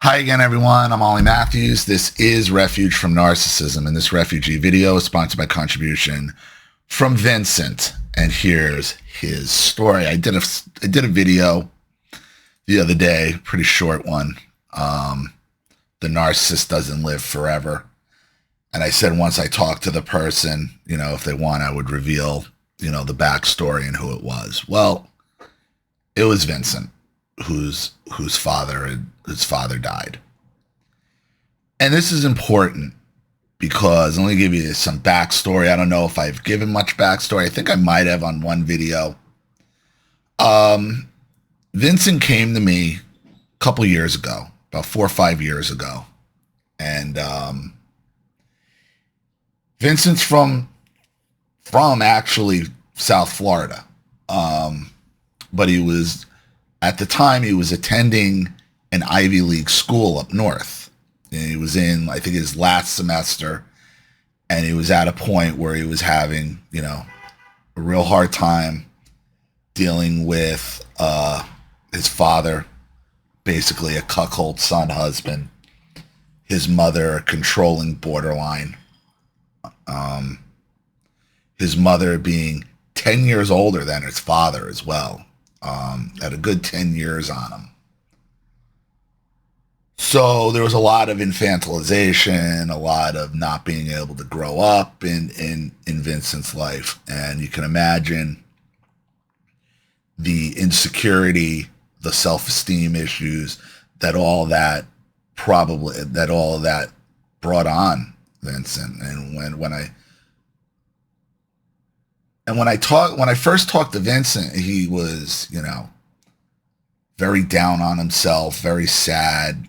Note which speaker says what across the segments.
Speaker 1: Hi again, everyone. I'm Ollie Matthews. This is Refuge from Narcissism, and this refugee video is sponsored by contribution from Vincent. And here's his story. I did a video the other day, pretty short one. The narcissist doesn't live forever. And I said once I talked to the person, if they want, I would reveal, the backstory and who it was. Well, it was Vincent, whose father died. And this is important because let me give you some backstory. I don't know if I've given much backstory. I think I might have on one video. Vincent came to me a couple years ago, about 4 or 5 years ago. And Vincent's from actually South Florida. But at the time, he was attending an Ivy League school up north. And he was in, I think, his last semester, and he was at a point where he was having, a real hard time dealing with his father, basically a cuckold son husband, his mother a controlling borderline, his mother being 10 years older than his father as well, had a good 10 years on him. So there was a lot of infantilization, a lot of not being able to grow up in Vincent's life. And you can imagine the insecurity, the self-esteem issues that all of that brought on Vincent. And when I first talked to Vincent, he was, very down on himself, very sad.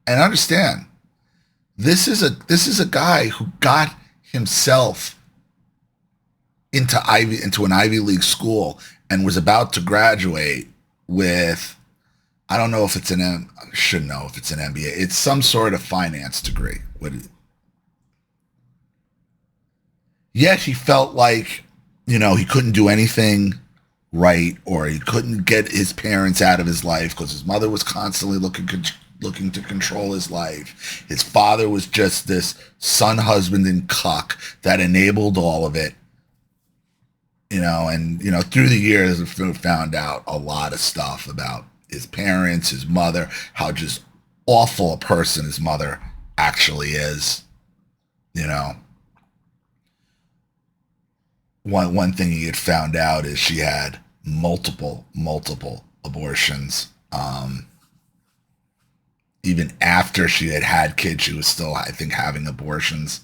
Speaker 1: And understand, this is a guy who got himself into an Ivy League school and was about to graduate with, I don't know if it's I should know if it's an MBA. It's some sort of finance degree. Yet he felt like, he couldn't do anything right, or he couldn't get his parents out of his life because his mother was constantly looking to control his life. His father was just this son, husband, and cuck that enabled all of it. And through the years, I've found out a lot of stuff about his parents, his mother, how just awful a person his mother actually is. One thing he had found out is she had multiple abortions. Even after she had kids, she was still, I think, having abortions.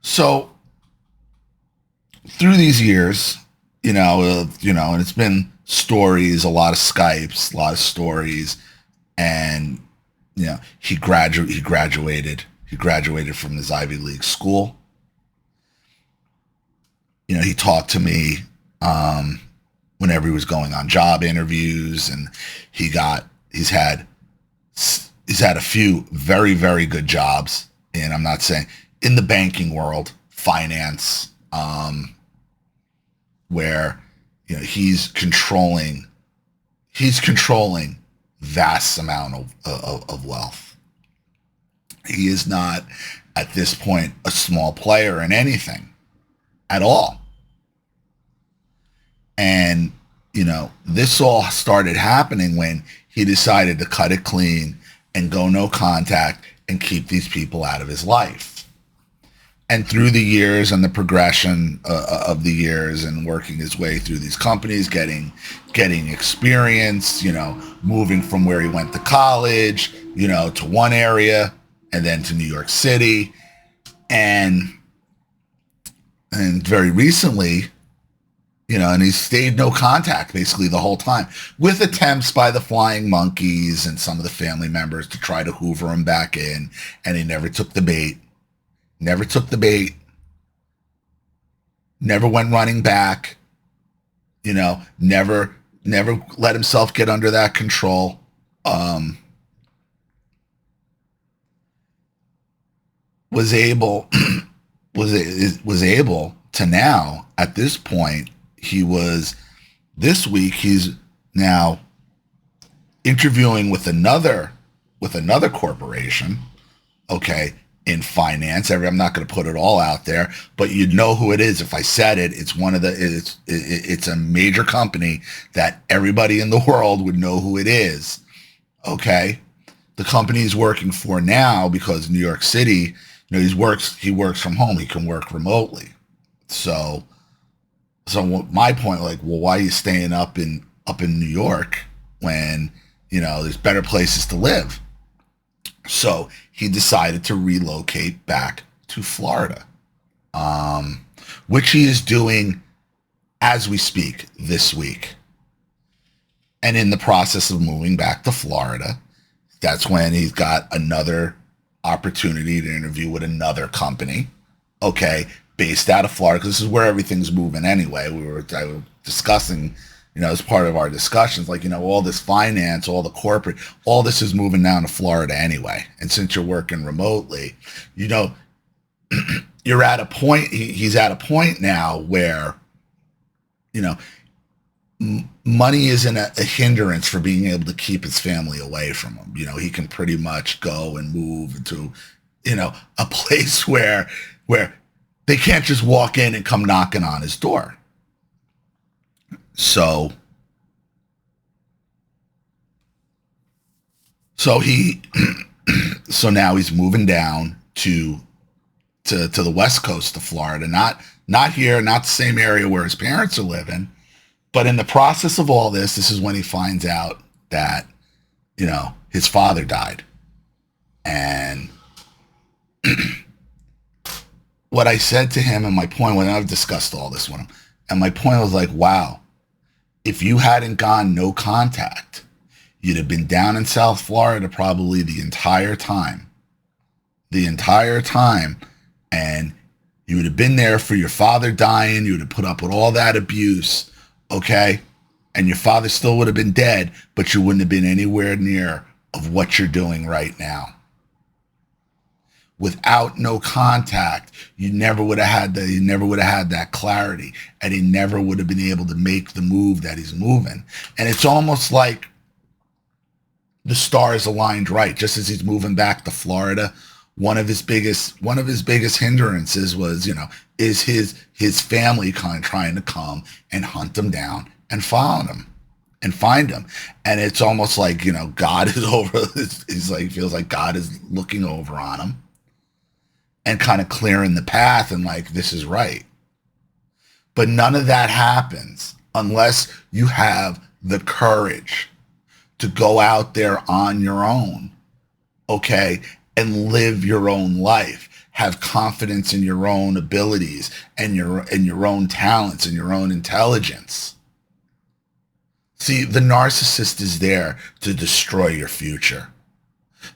Speaker 1: So through these years, and it's been stories, a lot of Skypes, a lot of stories, and he graduated from his Ivy League school. He talked to me whenever he was going on job interviews, and he's had a few very, very good jobs. And I'm not saying in the banking world, finance, where he's controlling vast amount of wealth. He is not at this point a small player in anything at all. And, this all started happening when he decided to cut it clean and go no contact and keep these people out of his life. And through the years and the progression of the years and working his way through these companies, getting experience, moving from where he went to college, to one area and then to New York City. And very recently, and he stayed no contact basically the whole time, with attempts by the flying monkeys and some of the family members to try to hoover him back in. And he never took the bait, never went running back, never let himself get under that control. Was able to now, at this point, this week, he's now interviewing with another corporation, okay, in finance. I'm not going to put it all out there, but you'd know who it is if I said it. It's it's a major company that everybody in the world would know who it is. Okay, the company he's working for now, because New York City, he works from home. He can work remotely. So my point, like, well, why are you staying up in New York when there's better places to live? So he decided to relocate back to Florida, which he is doing as we speak this week. And in the process of moving back to Florida, that's when he's got another opportunity to interview with another company, okay, based out of Florida, because this is where everything's moving anyway. I was discussing, as part of our discussions, like, all this finance, all the corporate, all this is moving down to Florida anyway. And since you're working remotely, you're at a point, he's at a point now where, money isn't a hindrance for being able to keep his family away from him. He can pretty much go and move into, a place where they can't just walk in and come knocking on his door. So he, so now he's moving down to the West Coast of Florida, not here, not the same area where his parents are living. But in the process of all this is when he finds out that, his father died. And what I said to him, and my point, when I've discussed all this with him, and my point was like, wow, if you hadn't gone no contact, you'd have been down in South Florida probably the entire time. And you would have been there for your father dying. You would have put up with all that abuse. Okay, and your father still would have been dead, but you wouldn't have been anywhere near of what you're doing right now. Without no contact, you never would have had that clarity, and he never would have been able to make the move that he's moving. And it's almost like the stars aligned right. Just as he's moving back to Florida, one of his biggest hindrances was, is his family kind of trying to come and hunt him down and find him. And it's almost like, God is over, feels like God is looking over on him and kind of clearing the path and like, this is right. But none of that happens unless you have the courage to go out there on your own, okay, and live your own life. Have confidence in your own abilities and your own talents and your own intelligence. See, the narcissist is there to destroy your future.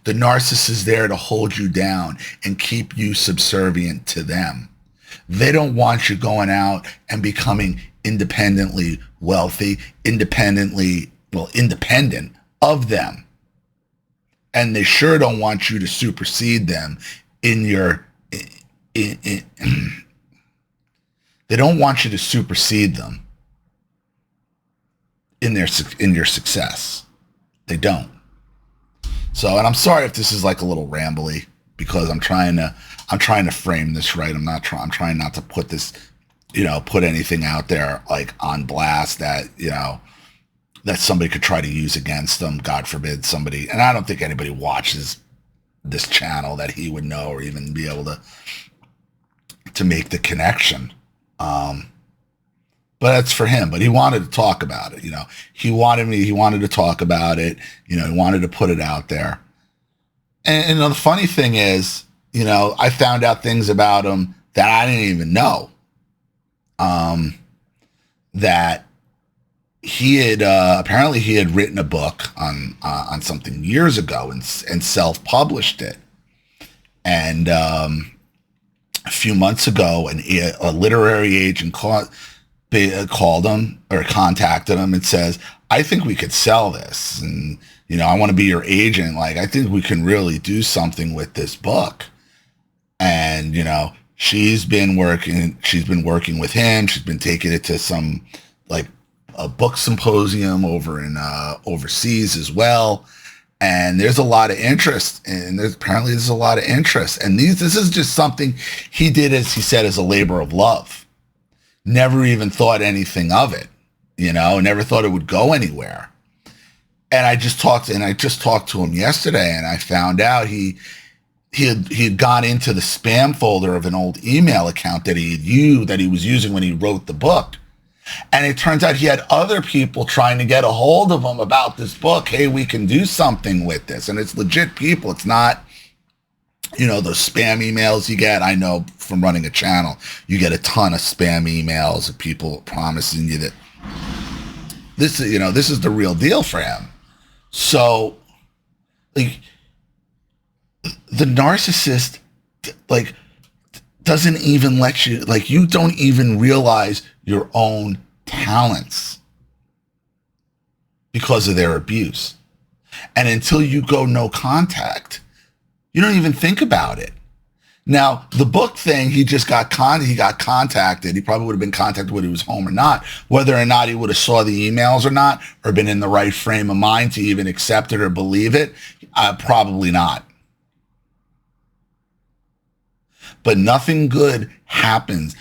Speaker 1: The narcissist is there to hold you down and keep you subservient to them. They don't want you going out and becoming independently wealthy, independent of them. And they sure don't want you to supersede them they don't want you to supersede them in your success. They don't. So, and I'm sorry if this is like a little rambly, because I'm trying to frame this right. I'm trying not to put this, put anything out there like on blast that, that somebody could try to use against them. God forbid somebody, and I don't think anybody watches this channel that he would know or even be able to make the connection. But that's for him. But he wanted to talk about it. He wanted to talk about it. He wanted to put it out there. And the funny thing is, I found out things about him that I didn't even know. That he had apparently he had written a book on something years ago and self-published it. And a few months ago, a literary agent called him or contacted him and says, "I think we could sell this, and I want to be your agent. Like, I think we can really do something with this book." And she's been working with him. She's been taking it to some like a book symposium over in overseas as well. And there's a lot of interest, and there's a lot of interest. And this is just something he did, as he said, as a labor of love. Never even thought anything of it, never thought it would go anywhere. And I just talked to him yesterday, and I found out he had gone into the spam folder of an old email account that he was using when he wrote the book. And it turns out he had other people trying to get a hold of him about this book. Hey, we can do something with this. And it's legit people. It's not, those spam emails you get. I know from running a channel, you get a ton of spam emails of people promising you that this is the real deal for him. So, like, the narcissist, like, doesn't even let you, like, you don't even realize your own talents because of their abuse. And until you go no contact, you don't even think about it. Now, the book thing, he got contacted. He probably would have been contacted whether he was home or not. Whether or not he would have saw the emails or not, or been in the right frame of mind to even accept it or believe it, probably not. But nothing good happens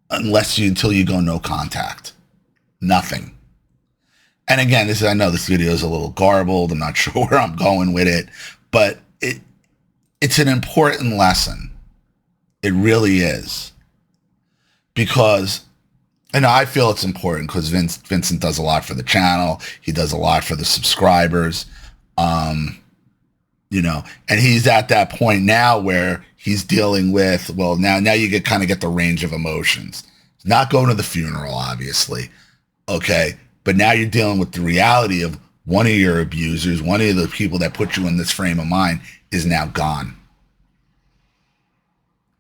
Speaker 1: until you go no contact. Nothing. And again, I know this video is a little garbled. I'm not sure where I'm going with it, but it's an important lesson. It really is. Because, and I feel it's important because Vincent does a lot for the channel. He does a lot for the subscribers. And he's at that point now where he's dealing with, well, now you kind of get the range of emotions. Not going to the funeral, obviously. Okay. But now you're dealing with the reality of one of your abusers, one of the people that put you in this frame of mind is now gone.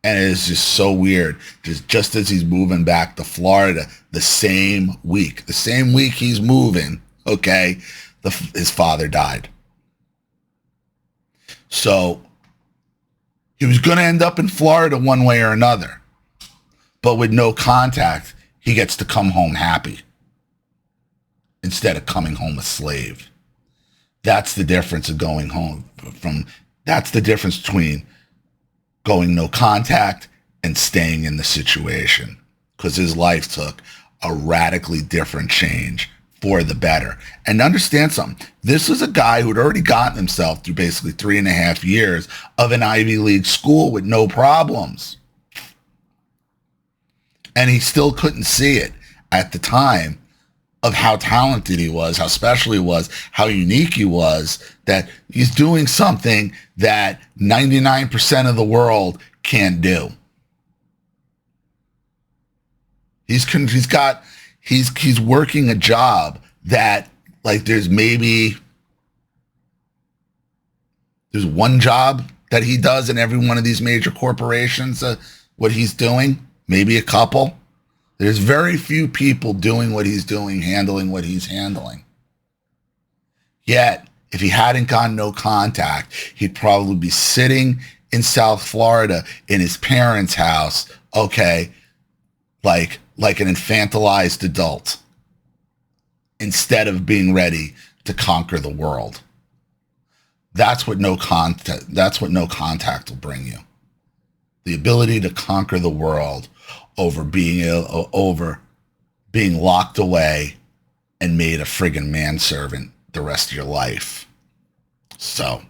Speaker 1: And it is just so weird. Just as he's moving back to Florida, the same week he's moving, okay, his father died. So he was going to end up in Florida one way or another. But with no contact, he gets to come home happy instead of coming home a slave. That's the difference of going home that's the difference between going no contact and staying in the situation, because his life took a radically different change for the better. And understand something. This was a guy who'd already gotten himself through basically 3.5 years of an Ivy League school with no problems. And he still couldn't see it at the time of how talented he was, how special he was, how unique he was, that he's doing something that 99% of the world can't do. He's working a job that, like, there's one job that he does in every one of these major corporations, what he's doing, maybe a couple. There's very few people doing what he's doing, handling what he's handling. Yet, if he hadn't gone no contact, he'd probably be sitting in South Florida in his parents' house, okay, like an infantilized adult, instead of being ready to conquer the world. That's what no contact will bring you. The ability to conquer the world over being locked away and made a friggin' manservant the rest of your life. So,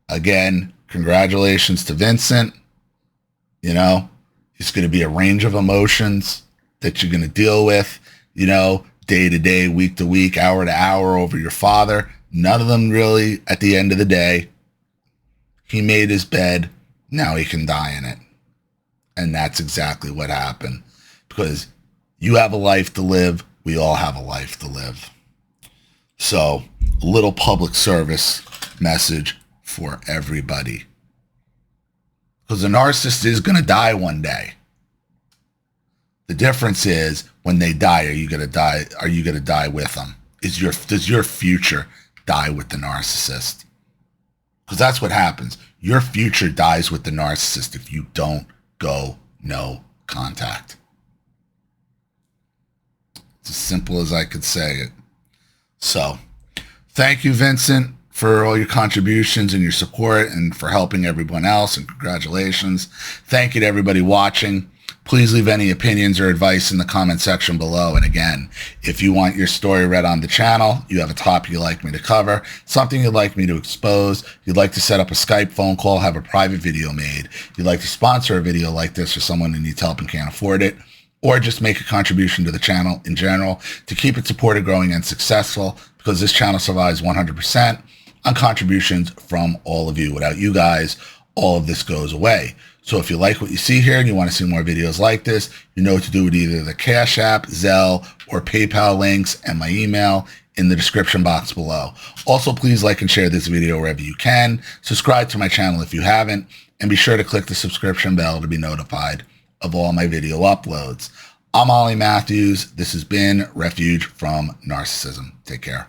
Speaker 1: again, congratulations to Vincent. It's going to be a range of emotions that you're going to deal with, day to day, week to week, hour to hour over your father. None of them really, at the end of the day, he made his bed, now he can die in it. And that's exactly what happened. Because you have a life to live, we all have a life to live. So, a little public service message for everybody. Because the narcissist is going to die one day. The difference is, when they die, are you going to die with them? Does your future die with the narcissist? Because that's what happens. Your future dies with the narcissist if you don't go no contact. It's as simple as I could say it. So thank you, Vincent, for all your contributions and your support and for helping everyone else, and congratulations. Thank you to everybody watching. Please leave any opinions or advice in the comment section below. And again, if you want your story read on the channel, you have a topic you'd like me to cover, something you'd like me to expose, you'd like to set up a Skype phone call, have a private video made, you'd like to sponsor a video like this for someone who needs help and can't afford it, or just make a contribution to the channel in general to keep it supported, growing, and successful, because this channel survives 100% on contributions from all of you. Without you guys, all of this goes away. So if you like what you see here and you want to see more videos like this, you know what to do with either the Cash App, Zelle, or PayPal links, and my email in the description box below. Also, please like and share this video wherever you can. Subscribe to my channel if you haven't, and be sure to click the subscription bell to be notified of all my video uploads. I'm Ollie Matthews. This has been Refuge from Narcissism. Take care.